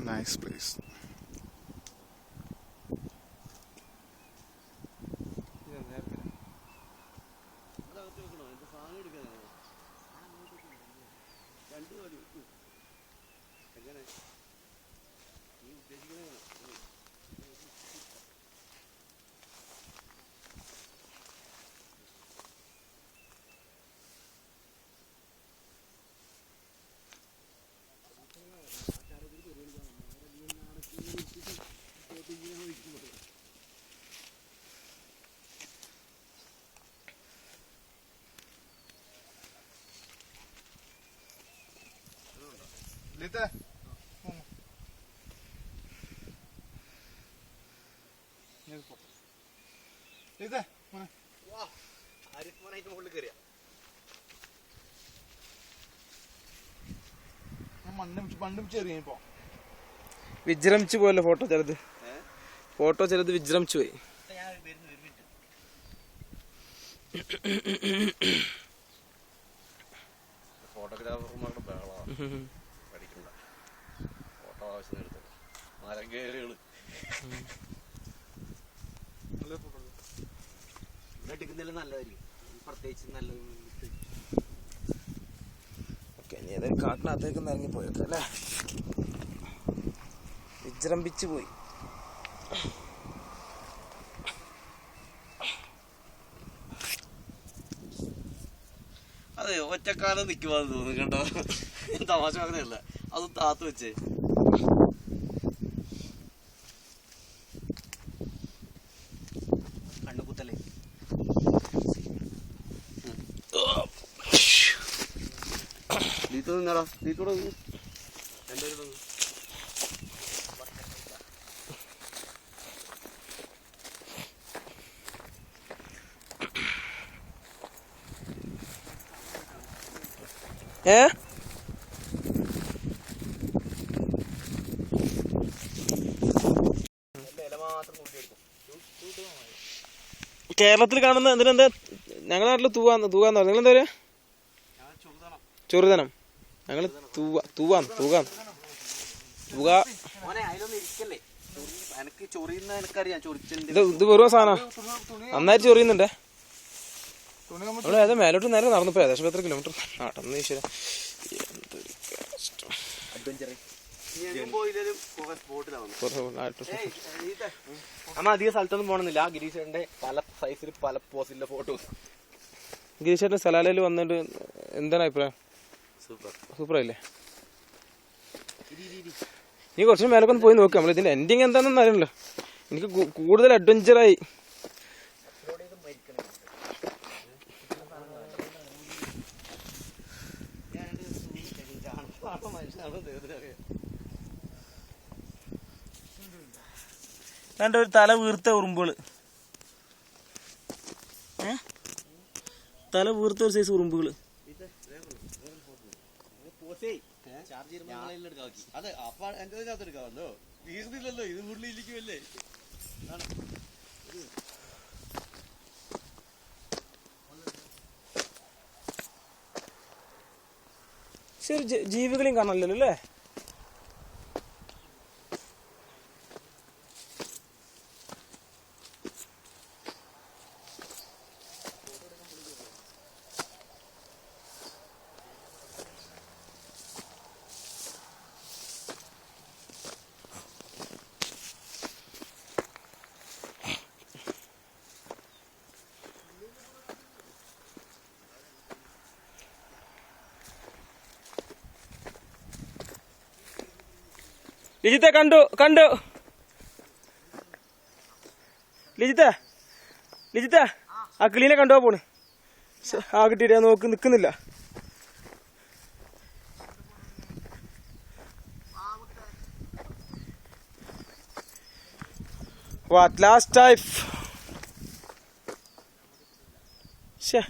Nice place. Lite. Lite. Wow. Arif mana itu boleh kerja? മണ്ണും ചെറിയ ഇപ്പൊ വിജൃംഭിച്ചു പോയല്ലോ ഫോട്ടോ ചിലത്. ഫോട്ടോ ചിലത് വിജൃംഭിച്ചു പോയി. ഫോട്ടോഗ്രാഫർമാരുടെ ബഹളമാണ്. പഠിക്കണ്ട ഫോട്ടോ ആവശ്യം എടുത്തത് മരങ്കേലുകള് എടുക്കുന്നതിൽ നല്ലതായിരിക്കും. പ്രത്യേകിച്ച് നല്ലത്. ഇനി ഏതൊരു കാട്ടിനകത്തേക്ക് ഇറങ്ങി പോയേക്കാം അല്ലേ. വിജൃംഭിച്ചു പോയി. അതെ ഒറ്റക്കാലം നിൽക്കുവാന്ന് തോന്നുന്നു കേട്ടോ. തമാശ പറഞ്ഞല്ല, അത് താത്ത് വെച്ചേ. കണ്ണുകുത്തല്ലേ നീത്തോടാ നീത്തോടെ എന്തായാലും കേരളത്തിൽ കാണുന്ന എന്തിനെന്താ ഞങ്ങളുടെ നാട്ടില് തൂവാന്ന് പറഞ്ഞു. നിങ്ങളെന്താ പറയാ? ചെറുതനം. ഞങ്ങള് തൂവാന്ന്. ഇത് വെറും സാധനം നന്നായിട്ട് ചൊറിയുന്നുണ്ടേ. നമ്മള് ഏതാ മേലോട്ട് നേരെ നടന്നപ്പോ ഏകദേശം എത്ര കിലോമീറ്റർ നടന്നു ഈശ്വര. എന്തൊരു കഷ്ടം. നമ്മ അധികം സ്ഥലത്തൊന്നും പോകണമെന്നില്ല. ആ ഗിരീഷന്റെ പല സൈസിൽ പല പോസിലെ ഫോട്ടോസ്. ഗിരീഷേട്ടൻ സലാലയിൽ വന്നിട്ട് എന്താണ് അഭിപ്രായം? സൂപ്പറായില്ലേ? നീ കുറച്ച് മേലൊക്കെ ഒന്ന് പോയി നോക്കാം. നമ്മൾ ഇതിന്റെ എൻഡിങ് എന്താണെന്ന് അറിയണല്ലോ. എനിക്ക് കൂടുതൽ അഡ്വഞ്ചറായി. രണ്ട് ഒരു തല വീർത്ത ഉറുമ്പുകള്. തല വീർത്ത ഒരു സൈസ് ഉറുമ്പുകള്. അതെ അപ്പൊ എന്റെ എടുക്കാമല്ലോ. വീർന്നില്ലല്ലോ, ഇത് ഉള്ളിലിരിക്കുമല്ലേ. ശരി, ജീവികളെയും കാണാനല്ലോ അല്ലേ? ലിജിത്തെ കണ്ടു ലിജിത്തെ ആ കിളീനെ കണ്ടുപോവാ പോണ്. ആ കിട്ടിയിട്ട് നോക്ക് നിക്കുന്നില്ല. What last time. ശേ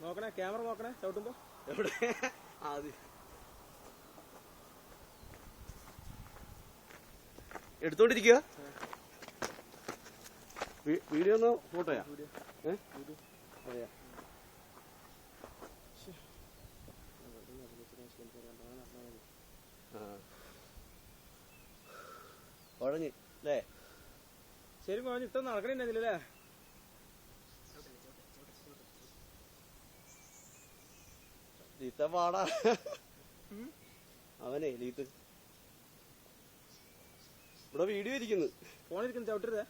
നോക്കണേ, ക്യാമറ നോക്കണേ ചവിട്ടുമ്പോ. എവിടെ ആദ്യം എടുത്തോണ്ടിരിക്കുക. വീഡിയോ ഒന്ന് ഫോട്ടോയാ? അതെയാ. കുഴഞ്ഞ് അല്ലേ? ശരി മോൻ, ഇത്ര നടക്കണില്ലേ? ലീത്ത പാടാ അവനെ. ലീത്ത് ഇവിടെ വീഡിയോ ഇരിക്കുന്നു. ഫോണിരിക്കുന്നു, ചവിട്ടരുതേ.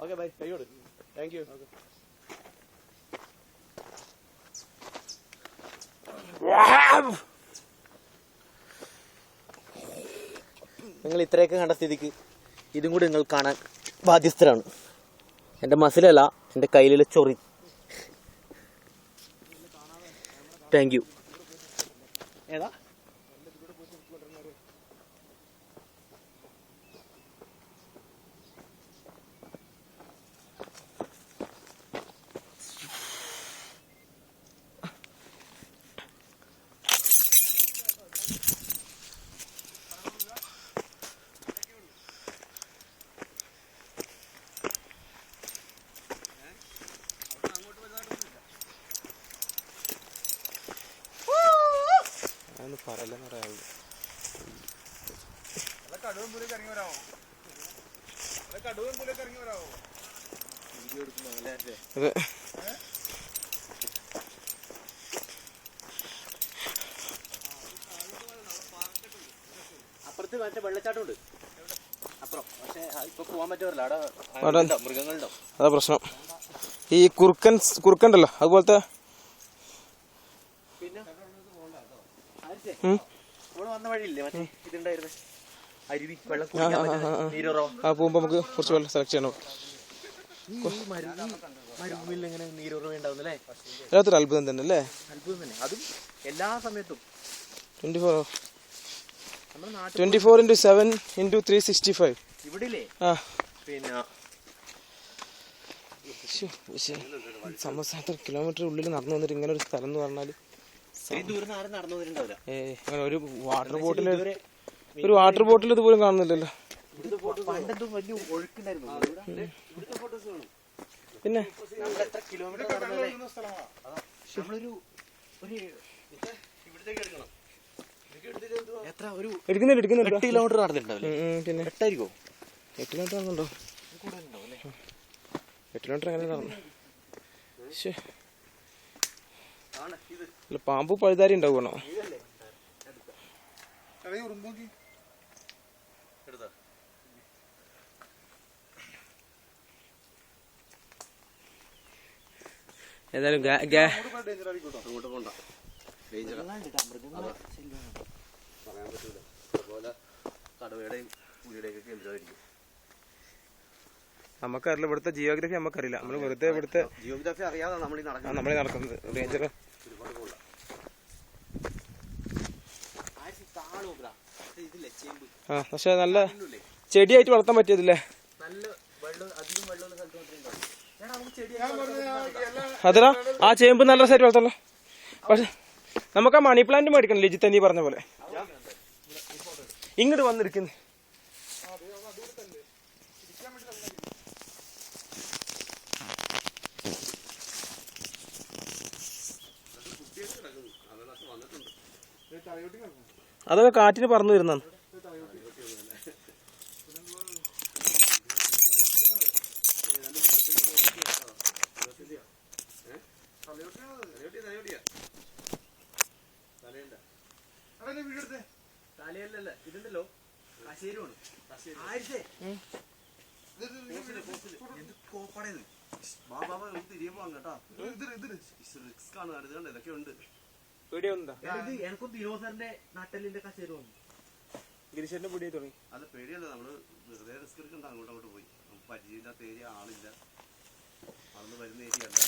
ഓക്കെ ബൈ, കൈയോട്. Thank you. നിങ്ങൾ ഇത്രയൊക്കെ കണ്ട സ്ഥിതിക്ക് ഇതും കൂടി നിങ്ങൾ കാണാൻ ബാധ്യസ്ഥരാണ്. എൻ്റെ മസിലല്ല, എൻ്റെ കയ്യിലുള്ള ചൊറി. Thank you. ഏതാ പറയലെന്ന് പറയാ. അപ്പുറത്ത് മറ്റേ വെള്ളച്ചാട്ടം ഉണ്ട് അപ്പുറം. പക്ഷെ ഇപ്പൊ പോവാൻ പറ്റുമല്ലോ, അവിടെ മൃഗങ്ങളുണ്ടോ? അതാ പ്രശ്നം. ഈ കുറുക്കണ്ടല്ലോ അതുപോലത്തെ. പിന്നെ നമ്മള് വന്ന വഴിയില്ലേ മറ്റേ ഇതുണ്ടായിരുന്നു, അരുവി, വെള്ളം നീരുറവ. ആ പോകുമ്പോ നമുക്ക് കുറച്ച് വെള്ളം സെലക്ട് ചെയ്യണം. മരുഭൂമിയിൽ എങ്ങനെ നീരുറവ ഉണ്ടാവുന്നല്ലേ? അതിനകത്തൊരു അത്ഭുതം തന്നെ അല്ലേ? അത്ഭുതം തന്നെ. അതും എല്ലാ സമയത്തും 24x7x365. ഇവിടെ ഇല്ലേ പിന്നെ സമസ്ത കിലോമീറ്റർ ഉള്ളിൽ നടന്നു വന്നിട്ട് ഇങ്ങനെ ഒരു സ്ഥലം എന്ന് പറഞ്ഞാല് ദൂരം ആരും നടന്നു വന്നിട്ടുണ്ടാവില്ല. അങ്ങനെ ഒരു വാട്ടർ ബോട്ടിൽ ഇതുപോലും കാണുന്നില്ലല്ലോ. പണ്ടെന്തും വലിയ ഒഴുക്കുണ്ടായിരുന്നു. പിന്നെ നമ്മൾ എത്ര കിലോമീറ്റർ നടന്നല്ലേ? നമ്മളൊരു ഇവിടത്തേക്ക് എടുക്കണം. എത്ര ഒരു എടുക്കുന്നില്ല 8 കിലോമീറ്റർ നടന്നിട്ടുണ്ടാവില്ലേ? പിന്നെ 8 ആയിരിക്കോ? 8 കിലോമീറ്റർ നടന്നുണ്ടോ? 8 കിലോമീറ്റർ അങ്ങനെ നടന്നു. അല്ല, പാമ്പ് പഴുതാരി ഉണ്ടാവണോ? ഏതായാലും അങ്ങോട്ട് പോണ്ട, പറയാൻ പറ്റൂല. അതുപോലെ കടുവയുടെയും പുലിയുടെയൊക്കെ കേന്ദ്രമായിരിക്കും. നമുക്കറിയില്ല, ഇവിടുത്തെ ജിയോഗ്രഫി നമുക്കറിയില്ല. നമ്മൾ വെറുതെ ഇവിടുത്തെ ജിയോഗ്രഫി അറിയാതെ നമ്മൾ നടക്കുന്നത് ഡേഞ്ചർ. ആ പക്ഷെ നല്ല ചെടിയായിട്ട് വളർത്താൻ പറ്റിയതില്ലേ? അതിനാ ആ ചേമ്പ് നല്ല രസമായിട്ട് വളർത്തല്ലോ. പക്ഷെ നമുക്ക് ആ മണി പ്ലാന്റ് മേടിക്കണം, ലിജിത്ത് നീ പറഞ്ഞ പോലെ. ഇങ്ങോട്ട് വന്നിരിക്കുന്നു. അതൊക്കെ കാറ്റിന് പറന്നു വരുന്നതാണ്. തലയല്ലല്ല, ഇതുണ്ടല്ലോ കശേരുമാണ്. തിരിയുമ്പോ കേട്ടോ, റിസ്ക് ആണ്. ഇതൊക്കെ ഉണ്ട്. എനിക്കും ദിനോസറിന്റെ നട്ടലിന്റെ കശേരു വന്നു. ഗിരിശന്റെ പൊടിയായി തുടങ്ങി. അത് പേടിയല്ല, നമ്മള് വെറുതെ റിസ്ക് എടുക്കണ്ട. അങ്ങോട്ട് പോയി പരിചയമില്ലാത്ത ഏരിയ, ആളില്ല. അന്ന് വരുന്ന ഏരിയ അല്ല.